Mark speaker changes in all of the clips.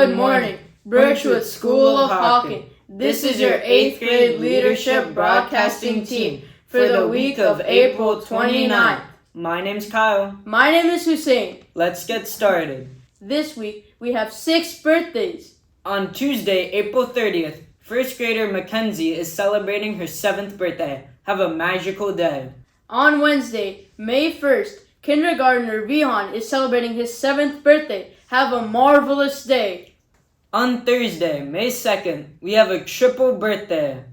Speaker 1: Good morning, Birchwood School of Hawken. This is your 8th grade leadership broadcasting team for the week of April 29th.
Speaker 2: My name's Kyle.
Speaker 1: My name is Hussein.
Speaker 2: Let's get started.
Speaker 1: This week, we have 6 birthdays.
Speaker 2: On Tuesday, April 30th, first grader Mackenzie is celebrating her 7th birthday. Have a magical day.
Speaker 1: On Wednesday, May 1st, kindergartner Vihan is celebrating his 7th birthday. Have a marvelous day.
Speaker 2: On Thursday, May 2nd, we have a triple birthday.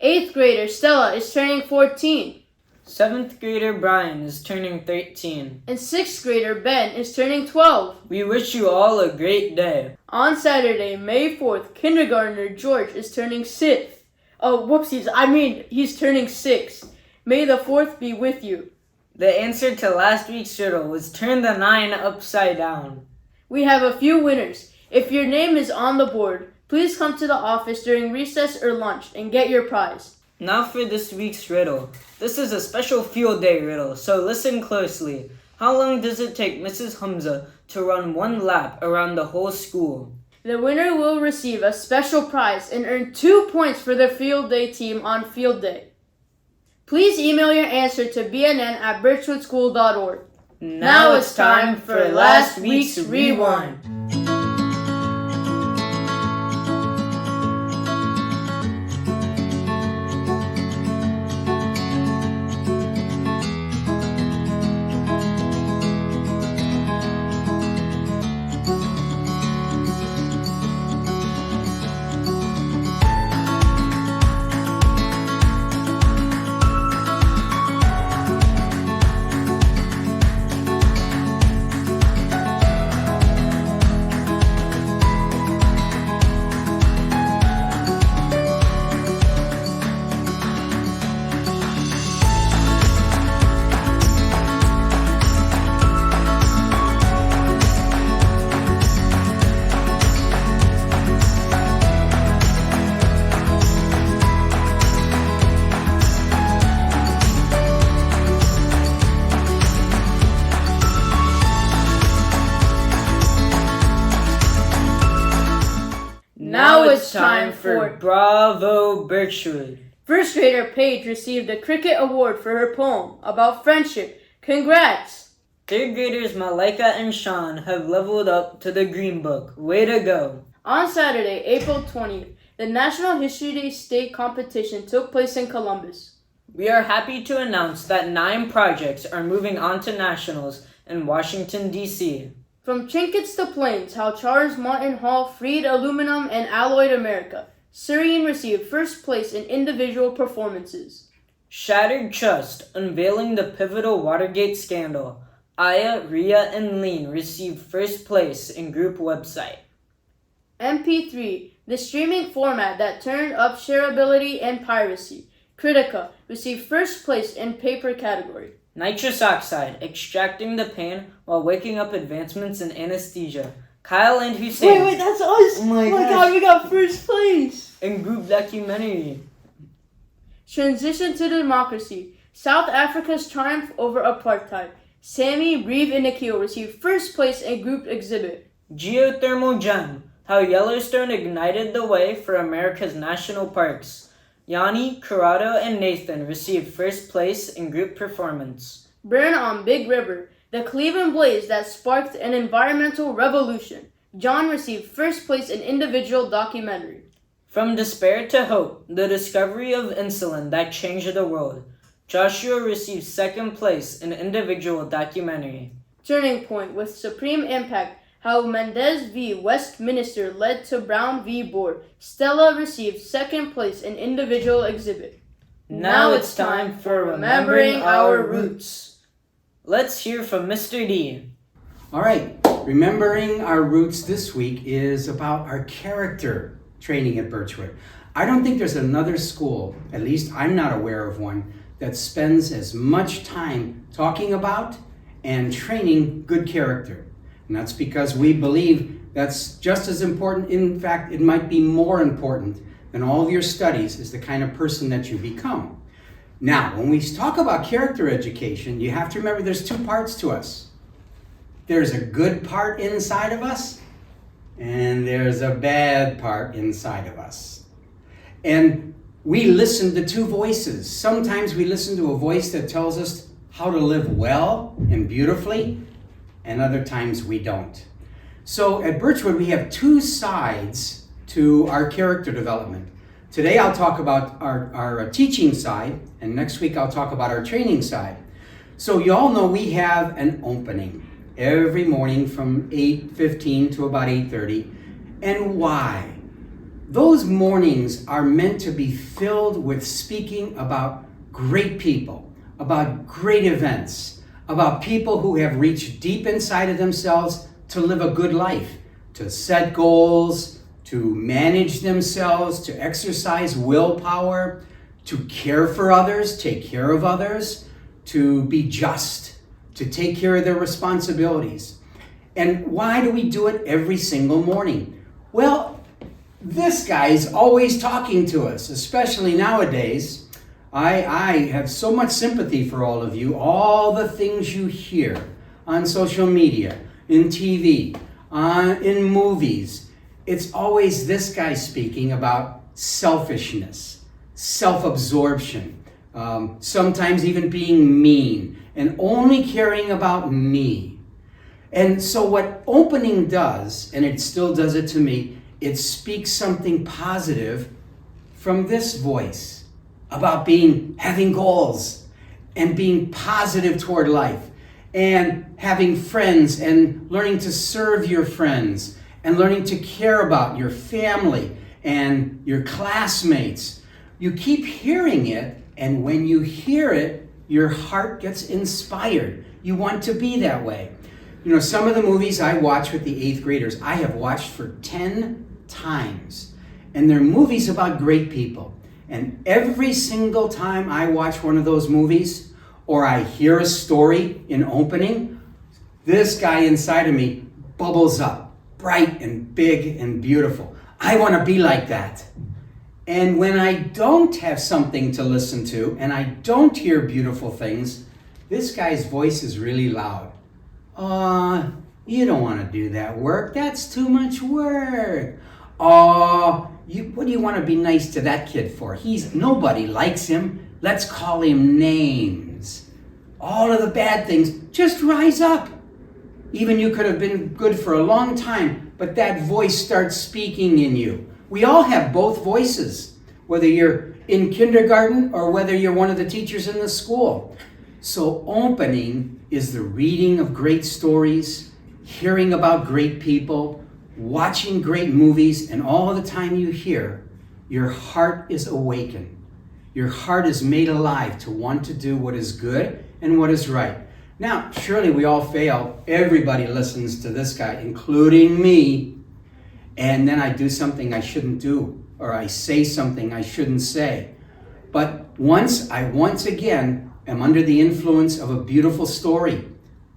Speaker 1: 8th grader Stella is turning 14.
Speaker 2: 7th grader Brian is turning 13.
Speaker 1: And 6th grader Ben is turning 12.
Speaker 2: We wish you all a great day.
Speaker 1: On Saturday, May 4th, kindergartner George is turning 6. He's turning 6. May the 4th be with you.
Speaker 2: The answer to last week's riddle was turn the 9 upside down.
Speaker 1: We have a few winners. If your name is on the board, please come to the office during recess or lunch and get your prize.
Speaker 2: Now for this week's riddle. This is a special field day riddle, so listen closely. How long does it take Mrs. Hamza to run one lap around the whole school?
Speaker 1: The winner will receive a special prize and earn 2 points for the field day team on field day. Please email your answer to bnn@birchwoodschool.org.
Speaker 2: Now it's time for last week's rewind.
Speaker 1: Now it's time for
Speaker 2: Bravo Birchwood.
Speaker 1: First grader Paige received a cricket award for her poem about friendship. Congrats!
Speaker 2: 3rd graders Malaika and Sean have leveled up to the Green Book. Way to go!
Speaker 1: On Saturday, April 20th, the National History Day state competition took place in Columbus.
Speaker 2: We are happy to announce that 9 projects are moving on to nationals in Washington, D.C.
Speaker 1: From trinkets to planes, how Charles Martin Hall freed aluminum and alloyed America. Syrian received first place in individual performances.
Speaker 2: Shattered Trust, unveiling the pivotal Watergate scandal. Aya, Ria, and Lean received first place in group website.
Speaker 1: MP3, the streaming format that turned up shareability and piracy. Critica received first place in paper category.
Speaker 2: Nitrous oxide, extracting the pain while waking up advancements in anesthesia. Kyle and Hussein.
Speaker 1: Wait, that's us!
Speaker 2: Oh my
Speaker 1: God, we got first place!
Speaker 2: In group documentary.
Speaker 1: Transition to democracy. South Africa's triumph over apartheid. Sammy, Reeve, and Nikhil received first place in group exhibit.
Speaker 2: Geothermal gem, how Yellowstone ignited the way for America's national parks. Yanni, Corrado, and Nathan received first place in group performance.
Speaker 1: Burn on Big River, the Cleveland blaze that sparked an environmental revolution. John received first place in individual documentary.
Speaker 2: From despair to hope, the discovery of insulin that changed the world. Joshua received second place in individual documentary.
Speaker 1: Turning point with supreme impact, how Mendez v. Westminster led to Brown v. Board. Stella received second place in individual exhibit.
Speaker 2: Now it's time for Remembering Our Roots. Let's hear from Mr. D.
Speaker 3: All right, Remembering Our Roots this week is about our character training at Birchwood. I don't think there's another school, at least I'm not aware of one, that spends as much time talking about and training good character. And that's because we believe that's just as important. In fact, it might be more important than all of your studies is the kind of person that you become. Now, when we talk about character education, you have to remember there's 2 parts to us. There's a good part inside of us, and there's a bad part inside of us. And we listen to two voices. Sometimes we listen to a voice that tells us how to live well and beautifully, and other times we don't. So at Birchwood, we have two sides to our character development. Today I'll talk about our teaching side, and next week I'll talk about our training side. So you all know we have an opening every morning from 8:15 to about 8:30. And why? Those mornings are meant to be filled with speaking about great people, about great events, about people who have reached deep inside of themselves to live a good life, to set goals, to manage themselves, to exercise willpower, to care for others, take care of others, to be just, to take care of their responsibilities. And why do we do it every single morning? Well, this guy's always talking to us, especially nowadays. I have so much sympathy for all of you, all the things you hear on social media, in TV, in movies. It's always this guy speaking about selfishness, self-absorption, sometimes even being mean, and only caring about me. And so what opening does, and it still does it to me, it speaks something positive from this voice about having goals and being positive toward life and having friends and learning to serve your friends and learning to care about your family and your classmates. You keep hearing it, and when you hear it, your heart gets inspired. You want to be that way. You know, some of the movies I watch with the 8th graders, I have watched for 10 times. And they're movies about great people. And every single time I watch one of those movies, or I hear a story in opening, this guy inside of me bubbles up, bright and big and beautiful. I want to be like that. And when I don't have something to listen to, and I don't hear beautiful things, this guy's voice is really loud. You don't want to do that work. That's too much work. What do you want to be nice to that kid for? Nobody likes him. Let's call him names. All of the bad things, just rise up. Even you could have been good for a long time, but that voice starts speaking in you. We all have both voices, whether you're in kindergarten or whether you're one of the teachers in the school. So opening is the reading of great stories, hearing about great people, watching great movies, and all the time you hear, your heart is awakened. Your heart is made alive to want to do what is good and what is right. Now, surely we all fail. Everybody listens to this guy, including me. And then I do something I shouldn't do, or I say something I shouldn't say. But once again am under the influence of a beautiful story,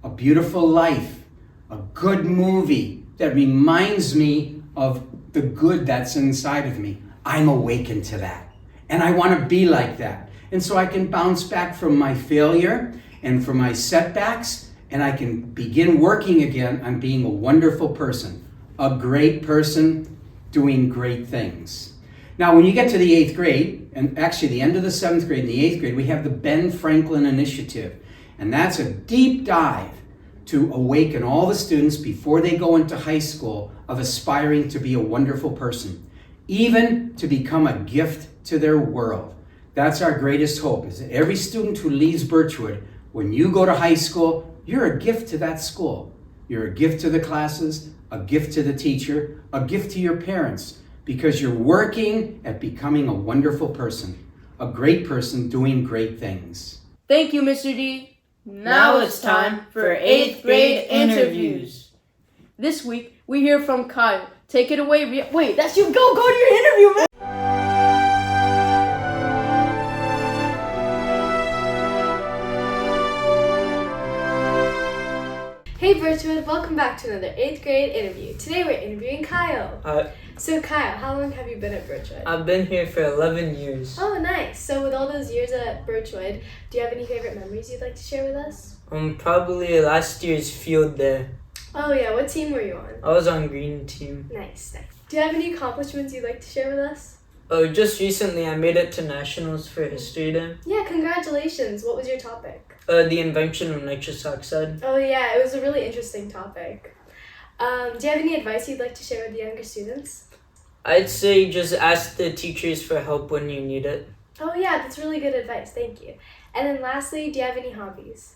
Speaker 3: a beautiful life, a good movie that reminds me of the good that's inside of me, I'm awakened to that. And I want to be like that. And so I can bounce back from my failure and from my setbacks, and I can begin working again on being a wonderful person, a great person doing great things. Now, when you get to the 8th grade, and actually the end of the 7th grade and the 8th grade, we have the Ben Franklin Initiative. And that's a deep dive to awaken all the students before they go into high school of aspiring to be a wonderful person, even to become a gift to their world. That's our greatest hope, is that every student who leaves Birchwood, when you go to high school, you're a gift to that school. You're a gift to the classes, a gift to the teacher, a gift to your parents, because you're working at becoming a wonderful person, a great person doing great things.
Speaker 1: Thank you, Mr. D. Now it's time for 8th grade interviews. This week, we hear from Kyle. Take it away. Wait, that's you. Go to your interview, man.
Speaker 4: Hey Birchwood, welcome back to another 8th grade interview. Today we're interviewing Kyle. So Kyle, how long have you been at Birchwood?
Speaker 2: I've been here for 11 years.
Speaker 4: Oh, nice. So with all those years at Birchwood, do you have any favorite memories you'd like to share with us?
Speaker 2: Probably last year's field day.
Speaker 4: Oh yeah, what team were you on?
Speaker 2: I was on green team.
Speaker 4: Nice. Do you have any accomplishments you'd like to share with us?
Speaker 2: Oh, just recently I made it to nationals for History Day.
Speaker 4: Yeah, congratulations. What was your topic?
Speaker 2: The invention of nitrous oxide.
Speaker 4: Oh yeah, it was a really interesting topic. Do you have any advice you'd like to share with the younger students?
Speaker 2: I'd say just ask the teachers for help when you need it.
Speaker 4: Oh yeah, that's really good advice. Thank you. And then lastly, do you have any hobbies?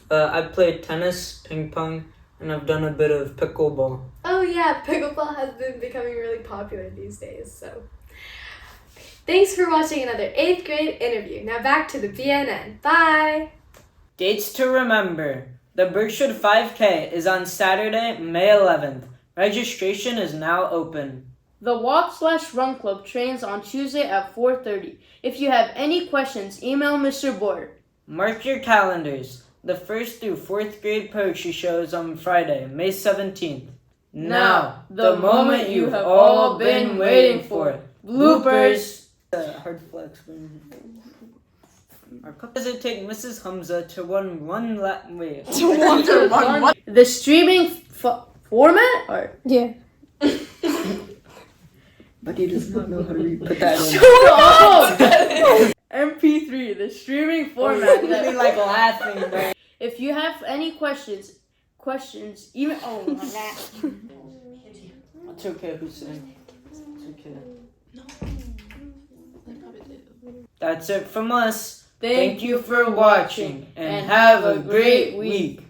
Speaker 2: I played tennis, ping pong, and I've done a bit of pickleball.
Speaker 4: Oh yeah, pickleball has been becoming really popular these days, so. Thanks for watching another 8th grade interview. Now back to the BNN. Bye!
Speaker 2: Dates to remember. The Birchwood 5K is on Saturday, May 11th. Registration is now open.
Speaker 1: The Walk/Run Club trains on Tuesday at 4:30. If you have any questions, email Mr. Board.
Speaker 2: Mark your calendars. The 1st through 4th grade poetry show is on Friday, May 17th.
Speaker 1: Now, the moment you've all been waiting for. Bloopers!
Speaker 2: Hard flex. Does it take Mrs. Hamza to run one lap? Wait.
Speaker 1: The streaming format? Or
Speaker 4: Yeah.
Speaker 2: But he does not know how to put that in.
Speaker 1: MP3, the streaming format.
Speaker 2: Really like laughing, bro.
Speaker 1: If you have any questions, even
Speaker 2: It's okay, Hussein. It's okay. That's it from us.
Speaker 1: Thank you for watching and have a great week.